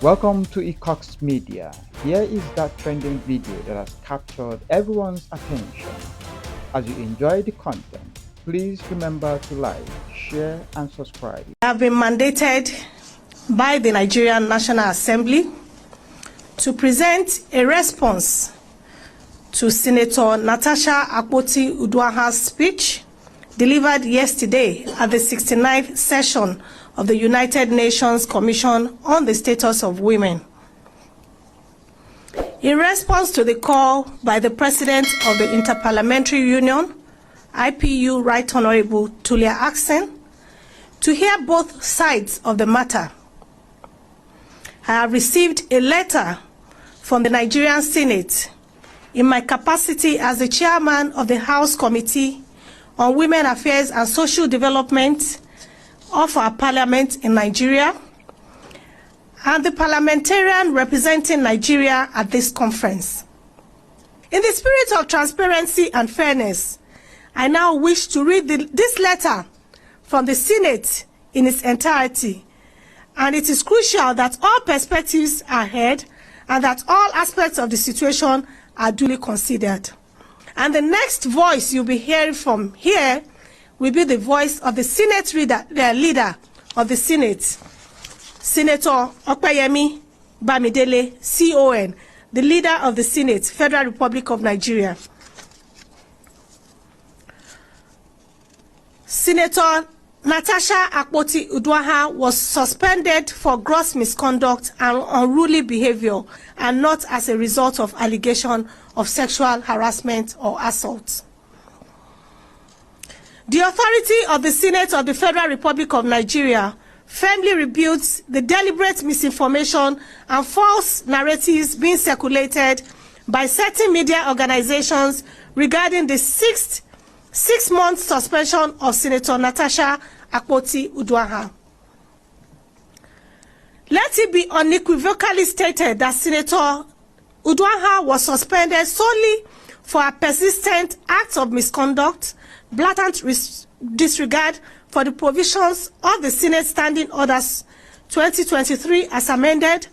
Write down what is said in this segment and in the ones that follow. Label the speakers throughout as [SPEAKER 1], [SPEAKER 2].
[SPEAKER 1] Welcome to Ecox Media. Here is that trending video that has captured everyone's attention. As you enjoy the content, please remember to like, share, and subscribe.
[SPEAKER 2] I have been mandated by the Nigerian National Assembly to present a response to Senator Natasha Akpoti-Uduaghan's speech delivered yesterday at the 69th session of the United Nations Commission on the Status of Women. In response to the call by the President of the Interparliamentary Union, IPU, Right Honorable Tulia Axen, to hear both sides of the matter, I have received a letter from the Nigerian Senate in my capacity as the chairman of the House Committee on Women Affairs and Social Development of our Parliament in Nigeria, and the parliamentarian representing Nigeria at this conference. In the spirit of transparency and fairness, I now wish to read this letter from the Senate in its entirety, and it is crucial that all perspectives are heard and that all aspects of the situation are duly considered. And the next voice you'll be hearing from here will be the voice of the Senate leader of the Senate, Senator Opeyemi Bamidele, CON, the leader of the Senate, Federal Republic of Nigeria. Senator Natasha Akpoti-Uduaghan was suspended for gross misconduct and unruly behavior, and not as a result of allegation of sexual harassment or assault. The authority of the Senate of the Federal Republic of Nigeria firmly rebukes the deliberate misinformation and false narratives being circulated by certain media organizations regarding the six-month suspension of Senator Natasha Akpoti-Uduaghan. Let it be unequivocally stated that Senator Uduaghan was suspended solely for a persistent act of misconduct, blatant disregard for the provisions of the Senate Standing Orders 2023 as amended,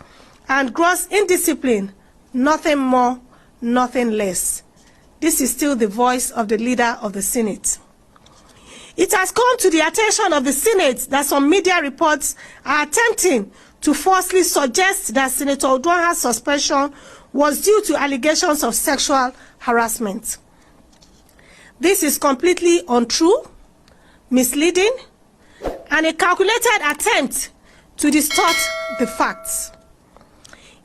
[SPEAKER 2] and gross indiscipline, nothing more, nothing less. This is still the voice of the leader of the Senate. It has come to the attention of the Senate that some media reports are attempting to falsely suggest that Senator Uduaghan's suspension was due to allegations of sexual harassment. This is completely untrue, misleading, and a calculated attempt to distort the facts.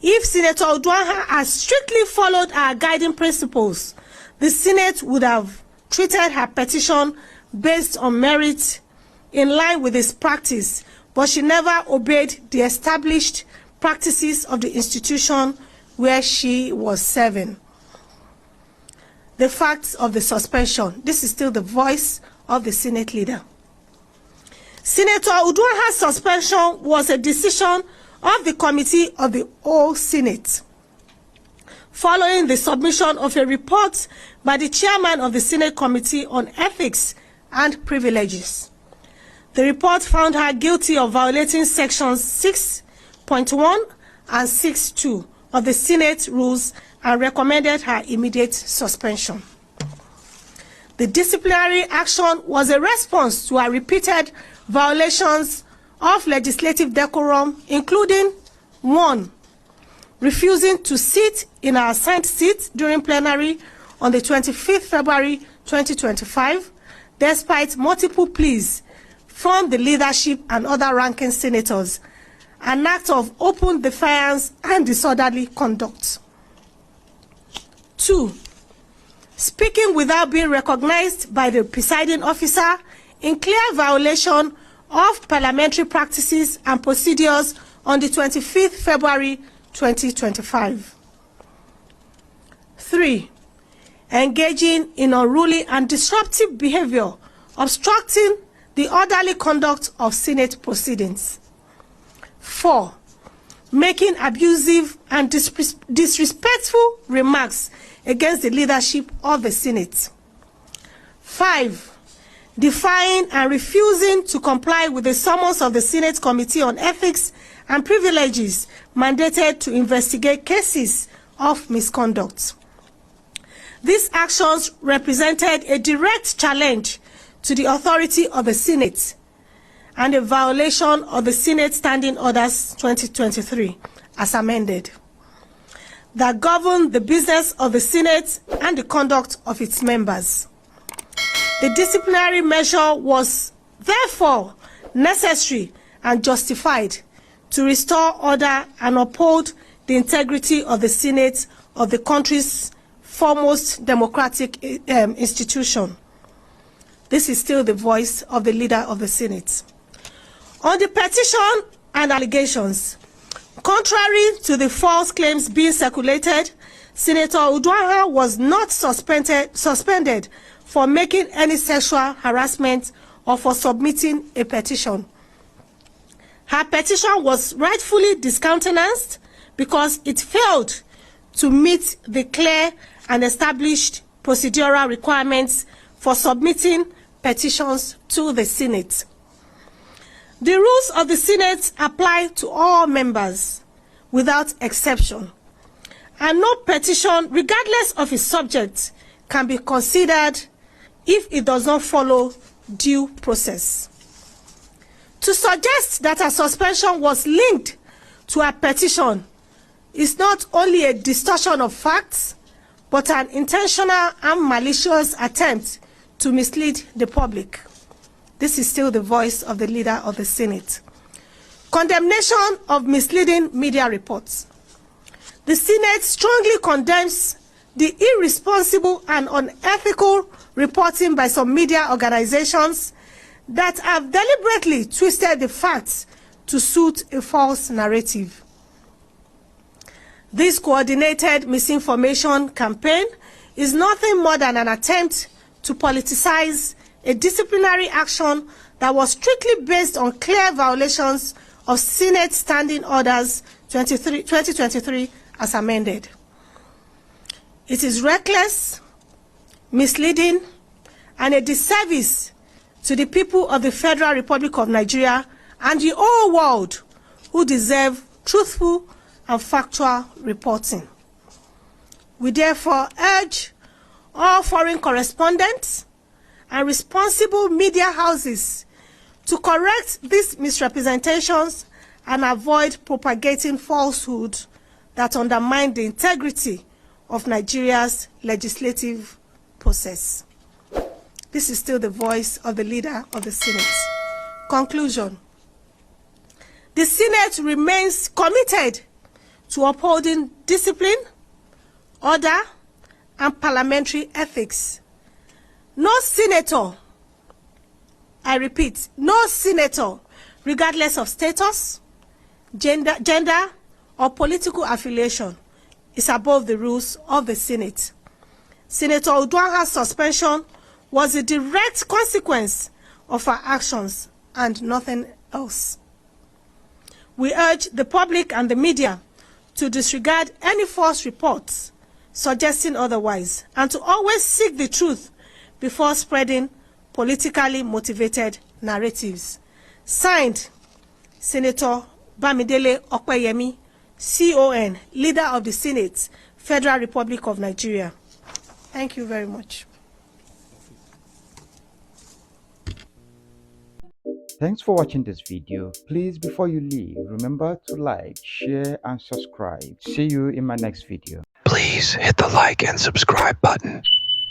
[SPEAKER 2] If Senator Uduaghan had strictly followed our guiding principles, the Senate would have treated her petition based on merit in line with its practice, but she never obeyed the established practices of the institution where she was serving. The facts of the suspension. This is still the voice of the Senate leader. Senator Uduaghan's suspension was a decision of the Committee of the Whole Senate, following the submission of a report by the chairman of the Senate Committee on Ethics and Privileges. The report found her guilty of violating sections 6.1 and 6.2 of the Senate rules and recommended her immediate suspension. The disciplinary action was a response to her repeated violations of legislative decorum, including 1. Refusing to sit in her assigned seat during plenary on the 25th February 2025, despite multiple pleas from the leadership and other ranking senators, an act of open defiance and disorderly conduct. 2. Speaking without being recognized by the presiding officer in clear violation of parliamentary practices and procedures on the 25th February 2025. 3. Engaging in unruly and disruptive behavior, obstructing the orderly conduct of Senate proceedings. 4. Making abusive and disrespectful remarks against the leadership of the Senate. 5. defying and refusing to comply with the summons of the Senate Committee on Ethics and Privileges mandated to investigate cases of misconduct. These actions represented a direct challenge to the authority of the Senate and a violation of the Senate Standing Orders 2023 as amended, that govern the business of the Senate and the conduct of its members. The disciplinary measure was therefore necessary and justified to restore order and uphold the integrity of the Senate of the country's foremost democratic institution. This is still the voice of the leader of the Senate. On the petition and allegations, contrary to the false claims being circulated, Senator Uduaghan was not suspended for making any sexual harassment or for submitting a petition. Her petition was rightfully discountenanced because it failed to meet the clear and established procedural requirements for submitting petitions to the Senate. The rules of the Senate apply to all members without exception, and no petition, regardless of its subject, can be considered if it does not follow due process. To suggest that a suspension was linked to a petition is not only a distortion of facts, but an intentional and malicious attempt to mislead the public. This is still the voice of the leader of the Senate. Condemnation of misleading media reports. The Senate strongly condemns the irresponsible and unethical reporting by some media organizations that have deliberately twisted the facts to suit a false narrative. This coordinated misinformation campaign is nothing more than an attempt to politicize a disciplinary action that was strictly based on clear violations of Senate Standing Orders 2023 as amended. It is reckless, misleading, and a disservice to the people of the Federal Republic of Nigeria and the whole world who deserve truthful and factual reporting. We therefore urge all foreign correspondents and responsible media houses to correct these misrepresentations and avoid propagating falsehood that undermine the integrity of Nigeria's legislative process. This is still the voice of the leader of the Senate. Conclusion. The Senate remains committed to upholding discipline, order, and parliamentary ethics. No senator, I repeat, no senator, regardless of status, gender, or political affiliation, is above the rules of the Senate. Senator Uduaghan's suspension was a direct consequence of her actions and nothing else. We urge the public and the media to disregard any false reports suggesting otherwise and to always seek the truth before spreading politically motivated narratives. Signed, Senator Bamidele Okweyemi, CON, Leader of the Senate, Federal Republic of Nigeria. Thank you very much.
[SPEAKER 1] Thanks for watching this video. Please, before you leave, remember to like, share, and subscribe. See you in my next video.
[SPEAKER 3] Please hit the like and subscribe button.